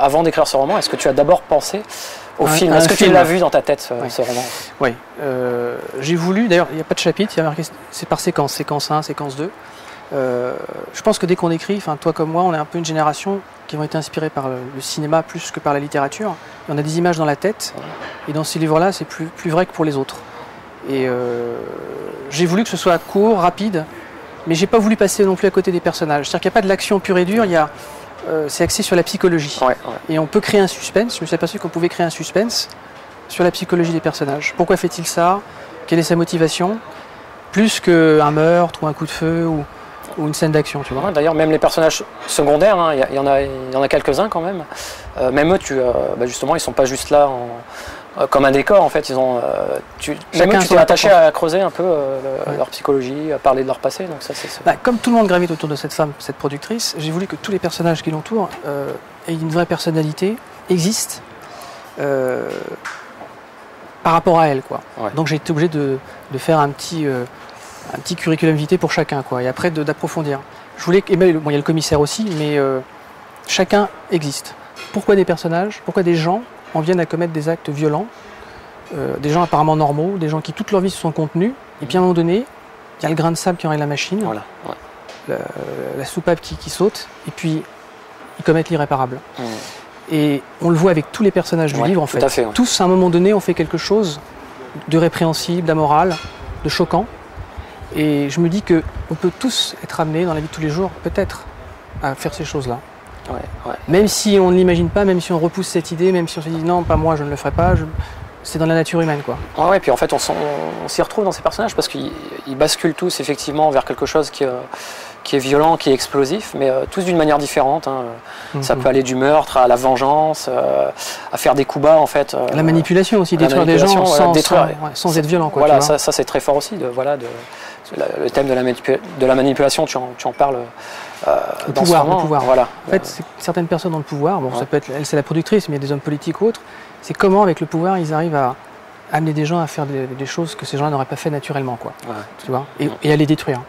avant d'écrire ce roman, est-ce que tu as d'abord pensé au film? Est-ce que tu l'as vu dans ta tête, ce roman? Oui. J'ai voulu, d'ailleurs, il n'y a pas de chapitre, il y a marqué, c'est par séquence, séquence 1, séquence 2. Je pense que dès qu'on écrit, toi comme moi, on est un peu une génération qui ont été inspirés par le cinéma plus que par la littérature. Et on a des images dans la tête, et dans ces livres-là, c'est plus vrai que pour les autres. Et j'ai voulu que ce soit court, rapide, mais j'ai pas voulu passer non plus à côté des personnages. C'est-à-dire qu'il n'y a pas de l'action pure et dure, c'est axé sur la psychologie. Et on peut créer un suspense. Je me suis aperçu qu'on pouvait créer un suspense sur la psychologie des personnages. Pourquoi fait-il ça? Quelle est sa motivation? Plus qu'un meurtre ou un coup de feu ou une scène d'action, tu vois. D'ailleurs, même les personnages secondaires, il y en a quelques-uns quand même. Même eux, justement, ils sont pas juste là comme un décor, en fait. Tu t'es attaché à creuser un peu leur psychologie, à parler de leur passé. Donc ça, comme tout le monde gravite autour de cette femme, cette productrice, j'ai voulu que tous les personnages qui l'entourent aient une vraie personnalité, existent par rapport à elle, quoi. Donc j'ai été obligé de faire un petit curriculum vitae pour chacun, quoi, et après d'approfondir. Je voulais il y a le commissaire aussi, mais chacun existe. Pourquoi des personnages? Pourquoi des gens en viennent à commettre des actes violents? Des gens apparemment normaux, des gens qui toute leur vie se sont contenus, et puis à un moment donné, il y a le grain de sable qui enraye la machine, la soupape qui saute, et puis ils commettent l'irréparable. Et on le voit avec tous les personnages du livre, en fait. Tous, à un moment donné, ont fait quelque chose de répréhensible, d'amoral, de choquant. Et je me dis qu'on peut tous être amenés dans la vie de tous les jours, peut-être, à faire ces choses-là. Même si on ne l'imagine pas, même si on repousse cette idée, même si on se dit non, pas moi, je ne le ferai pas, c'est dans la nature humaine, quoi. Et puis en fait, on s'y retrouve dans ces personnages parce qu'ils basculent tous effectivement vers quelque chose qui est violent, qui est explosif, mais tous d'une manière différente. Ça peut aller du meurtre à la vengeance, à faire des coups bas, en fait. La manipulation aussi, détruire des gens sans être violent, quoi. Voilà, ça c'est très fort aussi. Le thème de la manipulation, tu en parles dans ce roman. Le pouvoir. Voilà. En fait, certaines personnes ont le pouvoir. Bon, ça peut être, elle, c'est la productrice, mais il y a des hommes politiques ou autres. C'est comment, avec le pouvoir, ils arrivent à amener des gens à faire des choses que ces gens n'auraient pas fait naturellement, quoi. Tu vois, et à les détruire.